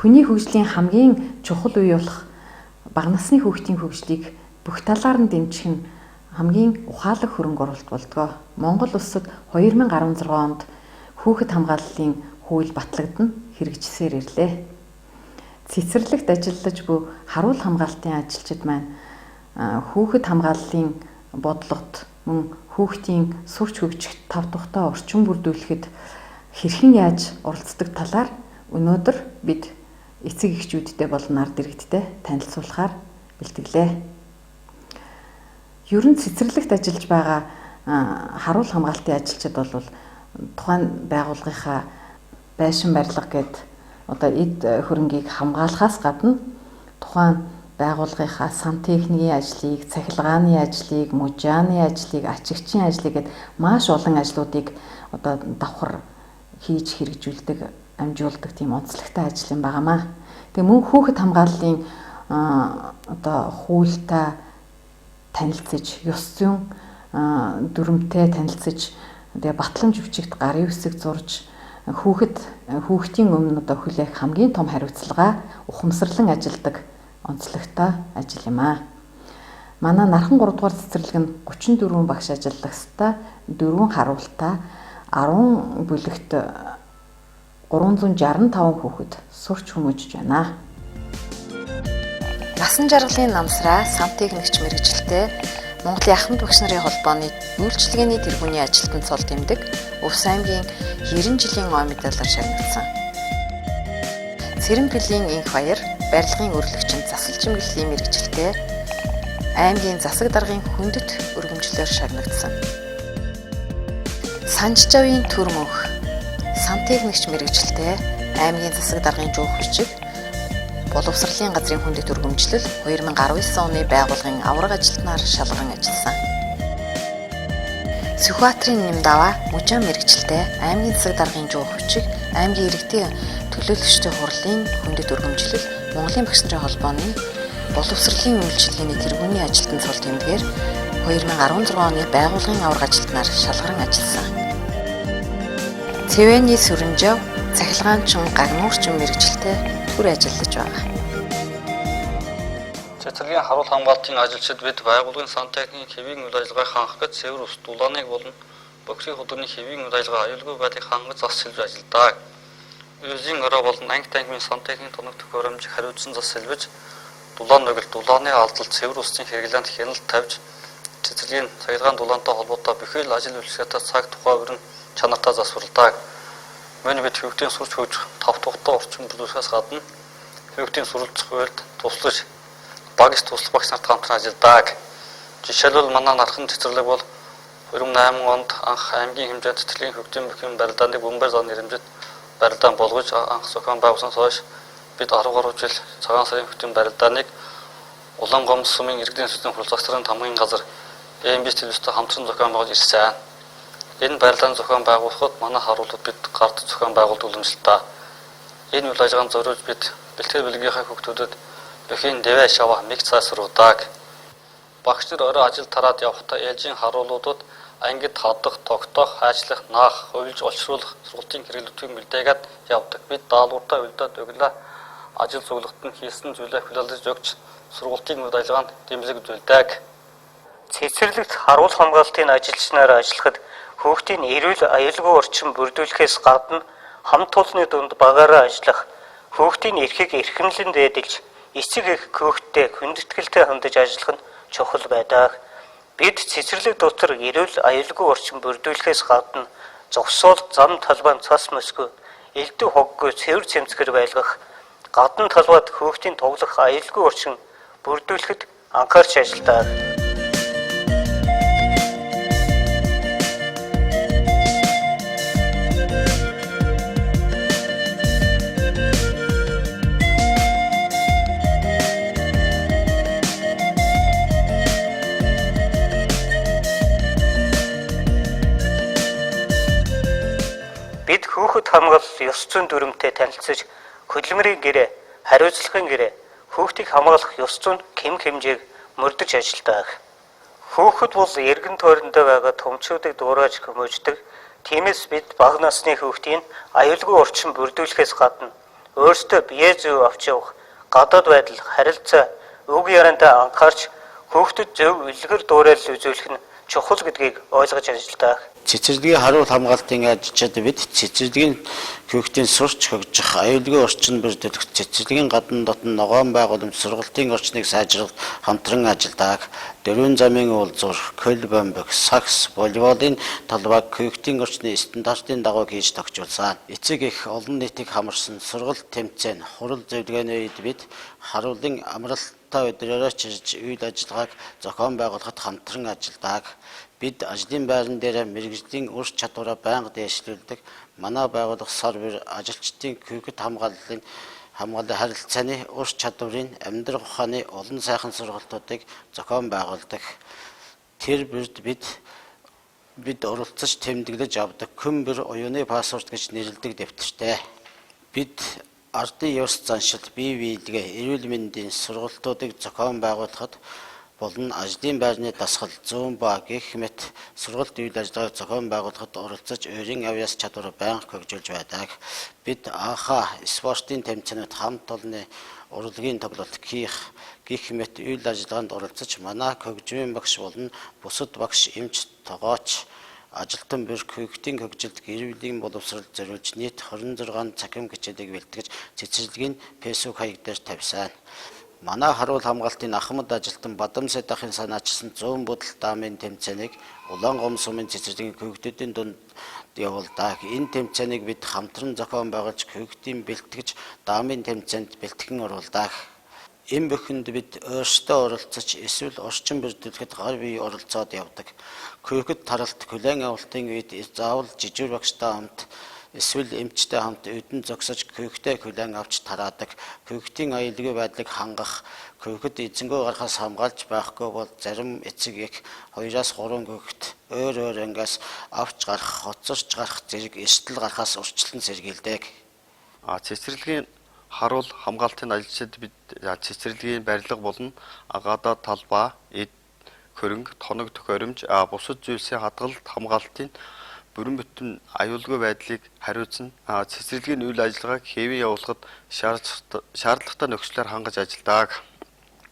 Хүний хөгжлийн хамгийн чухал үе болох бага насны хүүхдийн хөгжлийг бүх талаар нь дэмжих нь хамгийн ухаалаг хөрөнгө оруулалт болдгоо. Монгол улсад 2016 онд хүүхэд хамгааллын хууль батлагдана хэрэгжсээр ирлээ. Цэцэрлэгт ажиллаж буй харуул хамгаалтын ажилчид маань хүүхэд хамгааллын бодлогот мөн хүүхдийн сурч хөгжих тав тухтай орчин бүрдүүлэхэд хэрхэн яаж оролцдог талаар өнөөдөр бид эцэг эхчүүдтэй болон ард иргэдтэй танилцуулахаар бэлтгэлээ. Ер нь цэцэрлэгт ажиллаж байгаа харуул хамгаалтын ажилчид бол тухайн байгууллагынхаа байшин барилга гээд эд хөрөнгийг хамгаалахаас гадна тухайн байгууллагынхаа сан техникийн ажлыг, цахилгааны ажлыг, мужааны ажлыг, ачигчийн ажлыг гээд маш олон ажлуудыг давхар хийж хэрэгжүүлдэг, амжуулдаг тийм онцлогтой ажил юм байнамаа. Тэгээ мөн хүүхэд хамгааллын хуультай танилцж, ёс зүйн дүрмтэй танилцж, тэгээ батламж бичигт гарын үсэг зурж хүүхдийн өмнө хүлээх хамгийн том хариуцлага ухамсарлан ажилдаг онцлогтой ажил юм аа. Манай Нархан 3 дугаар цэцэрлэг нь 34 багш ажиллагчтай 4 харуултай 10 бүлэгт 365 хүүхэд сурч хүмүүжж байна. Насан жаргалын намсраа сан техникч мэргэжилтэй Монголын ахмад багш нарын холбооны үйлчилгээний тэргүүний ажилтнанд цол тэмдэг Увс аймгийн 90 жилийн ой медалаар шагнагдсан. Цэрэнбэлийн инх баяр барилгын өрлөгчөнд засал чимэглэлийн мэргэжилтэй аймгийн засаг даргын хүндэт өргөмжлөөр шагнагдсан. Санжжавын төр мөнх сан техникч мэргэжилтэй аймгийн засаг даргын жуух бичиг боловсролын газрын хүндэт өргөмжлөл 2019 оны байгууллагын авраг ажилтнаар шалган ажилласан. Сүхбаатарын Нэмдаваа мужаан мэргэжилтэй аймгийн засаг даргын жуух бичиг аймгийн иргэдийн төлөөлөгчдийн хурлын хүндэт өргөмжлөл Монголын багш нарын холбооны боловсролын үйлчилгээний тэргүүний ажилтнанд цол тэмдгээр 2016 оны байгууллагын авраг ажилтнаар шалгаран ажилласан. Цэвэний сүрэнжав цахилгаанчин гагнуурчин мэргэжилтэй төр ажиллаж байгаа. Цэцэрлэгийн харуул хамгаалтын ажилчид бид байгууллагын сан техникийн хэвийн үйл ажиллагааг хангах гэж цэвэр ус дулааныг болон боксийн хөдөлгөөний хэвийн үйл ажиллагаа аюулгүй байдлыг хангаж зас сэлж ажилладаг. Үеийн орой болон анги танхимын сан техникийн тоног төхөөрөмжийг хариуцсан зас сэлбэж дулаан нөгөл дулааны алдалт цэвэр усын хэрэглээнд хяналт тавьж цэцэрлэгийн цахилгаан дулаантай холбоотой бүхэл ажил үйлчлэгээтэй цаг тухай өрн чанартай засварладаг. Мөн бид хүүхдийн сурч хөгжих тав тухтай орчин бүрдүүлэхээс гадна хүүхдийн суралцах үйлд туслаж багш туслах багш нарт хамтран ажилладаг. Жишээлбэл манай Нархан цэцэрлэг бол 2008 онд анх аймгийн хэмжээнд цэцэрлэгийн хүүхдийн бүхэн барилдааны бөмбөр зан нэрмжит барилдаан болгож анх зохион байгуулснаас хойш бид 10 гаруй жил цагаан сарын хүүхдийн барилдааныг Улаан гомд сумын иргэдийн сүлжээний хурал засгийн хамгийн газар ЭМБ телевизтэй хамтран зохион байгуулж ирсэн. Энэ барилдааны зохион байгуулахад манай харуулууд бид гард зохион байгуулалт уламжлалтаа. Энэ үйл ажиллагаанд зориулж бид бэлтгэл бэлгийнхаа хүүхдүүдэд бүхийн дэвэ шава миг цай сургадаг. Багш нар орой ажил тараад явахдаа ээлжийн харуулуудад ангид хадах, тогтоох, хайчлах, наах, хувилж олшруулах сургалтын хэрэглүүдийг мэдээгээд явдаг. Бид даалгавартай үлдээд өглөө ажил цуглахад нь хийсэн зүйлээ хүлээлгэж өгч сургалтын үйл ажиллагаанд дэмжлэг үзүүлдэг. Цэцэрлэгт харуул хамгаалтын ажилчнаар ажиллахад хүүхдийн эрүүл аюулгүй орчин бүрдүүлэхээс гадна хамт олонны дунд багаараа ажиллах, хүүхдийн эрхийг эрхэмлэн дээдэлж, эцэг эх хүүхдтэй хүндэтгэлтэй хандаж ажиллах нь чухал байдаг. Бид цэцэрлэг дотор эрүүл аюулгүй орчин бүрдүүлэхээс гадна зогсоол, зам талбайн цас мөсгөө, элдв хоггүй цэвэр цэмцгэр байлгах, гадна талбайд хүүхдийн тоглох аюулгүй орчин бүрдүүлэхэд анхаарч ажилладаг. Бид хүүхэд хамгаалал ёс зүйн дүрмтэй танилцж, хөдөлмөрийн гэрээ, хариуцлагын гэрээ, хүүхдийг хамгаалах ёс зүйн хэм хэмжээг мөрдөж ажилладаг. Хүүхэд бол эргэн тойрондоо байгаа томчуудыг дуурайж хүмүүждэг. Тиймээс бид бага насны хүүхдийн аюулгүй орчин бүрдүүлэхээс гадна өөрсдөө бие зөв авч явах, гадаад байдал, харилцаа, үг яриандаа анхаарч хүүхдэд зөв үлгэр дуурайлал үзүүлэх нь чухал гэдгийг ойлгож ажилладаг. Цэцэрлэгийн харуул хамгаалтын ажилчид бид цэцэрлэгийн хүүхдийн сурч хөгжих, аюулгүй орчин бүрдүүлэх, цэцэрлэгийн гадна дотн ногоон байгууламж сургалтын орчныг сайжруулах хамтран ажилладаг. Дөрвөн замын уулзуур, колбомбог, сакс, волейболын талбайг хүүхдийн орчны стандартын дагуу хийж тогтжуулсан. Эцэг их олон нийтийг хамарсан сургалт тэмцээн, хурал зөвлөгөөний үед бид харуулын амралттай өдрөөрөө чирж үйл ажиллагааг зохион байгуулахад хамтран ажилладаг. Бид ажлын байран дээр мэргэжлийн ур чадвараа байнга дээшлүүлдэг. Манай байгууллага сар бүр ажилчдын хүүхэд хамгааллын харилцааны ур чадварын амьдрах ухааны олон сайхан сургалтуудыг зохион байгуулдаг. Тэр бүрд бид оролцож тэмдэглэж авдаг Күмбэр оюуны пассворт гэж нэрлэдэг дэвтэртэй. Бид ардын ёс заншил, бие биелгээ, эрүүл мэндийн сургалтуудыг зохион байгуулахад болон ажлын байрны дасгал, зүүн ба гэх мэт сургалт үйл ажиллагааг зохион байгуулахад оролцож өөрийн авьяас чадвараа байнга хөгжүүлж байдаг. Бид анхаа спортын тэмцээнүүд, хамт олонны урлагийн тоглолт, гэх мэт үйл ажиллагаанд оролцож манай хөгжмийн багш болон бусад багш, эмч, тогооч, ажилтан бүр хүүхдийн хөгжилд гэр бүлийн боловсрол зориулж нийт 26 цахим хичээлийг бэлтгэж цэцэрлэгийн фэйсбુક хаяг дээр тавьсан. Манай харуул хамгаалтын ахмад ажилтан Бадам Сайдахын санаачилсан 100 будал даамын тэмцээнийг Улаангом сумын цэцэрлэгийн хүүхдүүдийн дунд явуулдаг. Энэ тэмцээнийг бид хамтран зохион байгуулж хүүхдийн бэлтгэж даамын тэмцээнд бэлтгэн оруулдаг. Энэ бүхэнд бид өөрсдөө оролцож эсвэл орчин бүрдүүлэхэд гар бие оролцоод явдаг. Хүүхэд таралт, хүлээн авалтын үед заавал жижиг багштай хамт эсвэл эмчтэй хамт өдөн зогсож хүүхдээ хүлээн авч тараадаг. Хүүхдийн аюулгүй байдлыг хангах, хүүхэд эзэнгөө гарахаас хамгаалж байхгүй бол зарим эцэг их 2-3 хүүхэд өөр ангиас авч гарах, хоцорч гарах зэрэг эрсдэл гарахаас урьдчилан сэргийлдэг. Цэцэрлэгийн харуул хамгаалтын ажилчид бид цэцэрлэгийн барилга болон гадаад талбай, эд хөрөнгө, тоног төхөөрөмж, бусад зүйлсийн хадгалалт хамгаалтын бүрэн бүтэн аюулгүй байдлыг хариуцсан цэцэрлэгийн үйл ажиллагааг хэвэн явуулахад шаардлагатай нөхцлөөр хангаж ажилладаг.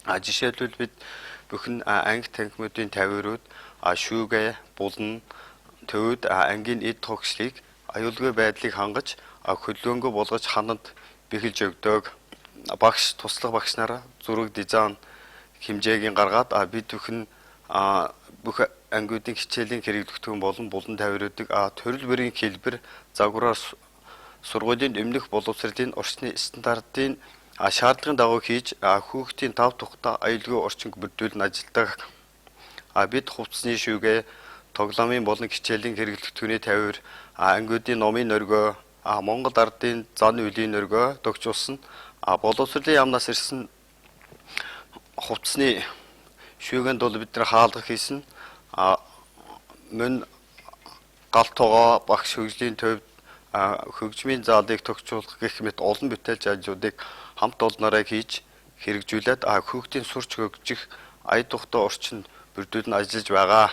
Жишээлбэл бид бүхэн анги танхимуудын тавиурууд, шүүгээ, булан, төвд ангийн эд тогшлыг аюулгүй байдлыг хангаж хөлөөнгөө болгож ханад бэхэлж өгдөг. Багш, туслах багш нараа зураг дизайн хэмжээг гаргаад бид бүхэн бүх ангиудын хичээлийн хэрэглэгдэхүүн болон булан тавиуруудыг төрөл бүрийн хэлбэр загвараар сургуулийн өмнөх боловсролын орчны стандартын шаардлагын дагуу хийж хүүхдийн тав тухтай аюулгүй орчинг бүрдүүлэн ажилладаг. Бид хувцсны шүүгээ, тоглоомын болон хичээлийн хэрэглэгдэхүүний тавиур, ангиудын номын өргөө, Монгол ардын зан үлийн өргөө тогтжуулсан боловсролын яамнаас ирсэн хувцсны шүүгэнд бол бид нар хаалга хийсэн. Мөн гал тогоо, багш хөгжлийн төвд хөгжмийн заалыг тогтжуулах гэх мэт олон бүтээлч ажлуудыг хамт олноороо хийж хэрэгжүүлээд хүүхдийн сурч хөгжих ая тухтай орчин бүрдүүлэн ажиллаж байгаа.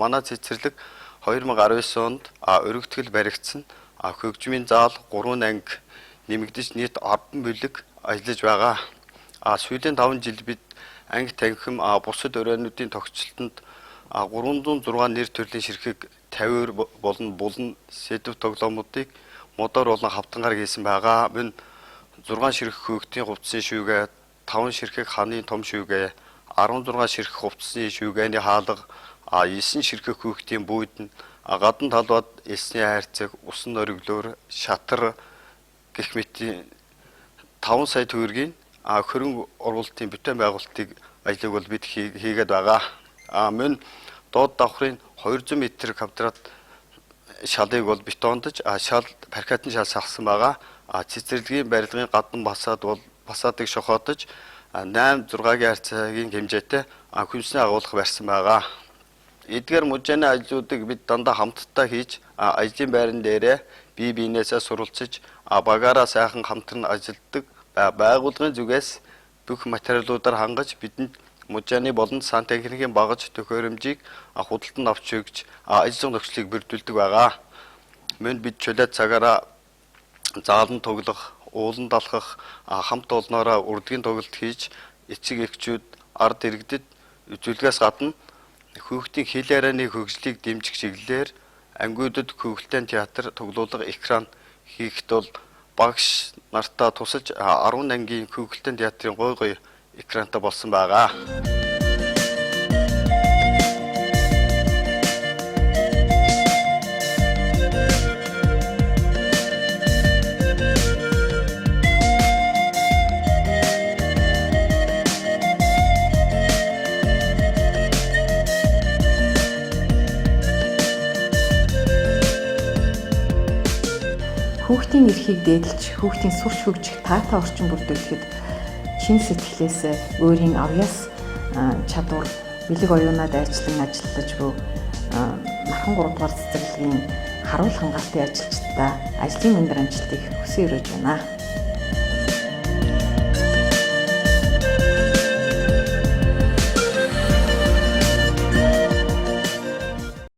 Манай цэцэрлэг 2019 онд өргөтгөл баригдсан хөгжмийн заал 3 анги нэмэгдэж нийт 10 бүлэг ажиллаж байгаа. Сүүлийн 5 жил бид анги танхим бусад өрөөнүүдийн тогтчлолтод 306 нэр төрлийн ширхэг тавиур болон булан сэдв тоглоомуудыг модоор болон хавтангаар хийсэн байгаа. Мөн 6 ширхэг хүүхдийн хувцсны шүүгээ, 5 ширхэг ханы том шүүгээ, 16 ширхэг хувцсны шүүгээний хаалга, 9 ширхэг хүүхдийн бүйдэн, гадна талбайд элсний хайрцаг, усан ориглоор, шатар гэх мэт 5 сая төгрөгийн хөрөнгө оруулалтын бүтээн байгуулалтыг ажлыг бол бид хийгээд байгаа. Мөн доод давхрын 200 м квадрат шалыг бол бетондож шал паркетын шал салсан байгаа. Цэцэрлэгийн барилгын гадна фасадыг шохоодож 8-6-гийн харьцаагийн хэмжээтэй хүнсний агуулга барьсан байгаа. Эдгээр мужааны ажлуудыг бид дандаа хамтдаа хийж ажлын байран дээрээ бие биенээсээ суралцж багаараа сайхан хамтран ажилладаг. Байгууллагын зүгээс бүх материалуудаар хангаж бидэнд мужааны болон сан техникийн багаж төхөөрөмжийг худалдан авч өгч ажлын нөхцөлийг бүрдүүлдэг байгаа. Мөн бид чөлөөт цагаараа заалан тоглох, ууланд алхах хамт олноороо урдгийн тоглолт хийж эцэг эхчүүд ард иргэдэд үзүүлгээс гадна хүүхдийн хэл ярианы хөгжлийг дэмжих чиглэлээр ангиудад хөвгөлтэй театр тоглоулга экран хийхэд бол багш нартаа тусалж 10 ангийн хөвгөлтэй театрын гой экрантай болсон байгаа. Хүүхдийн эрхийг дээдлж, хүүхдийн сурч хөгжих таатай орчин бүрдүүлэхэд чин сэтгэлээс өөрийн авьяас чадвар, бэлэг оюунаа дайчлан ажиллаж буй мархан 3 дугаар цэцэрлэгийн харуул хангалтын ажилчдаа ажлын өндөр амжилтыг хүсэн өрөөж байна.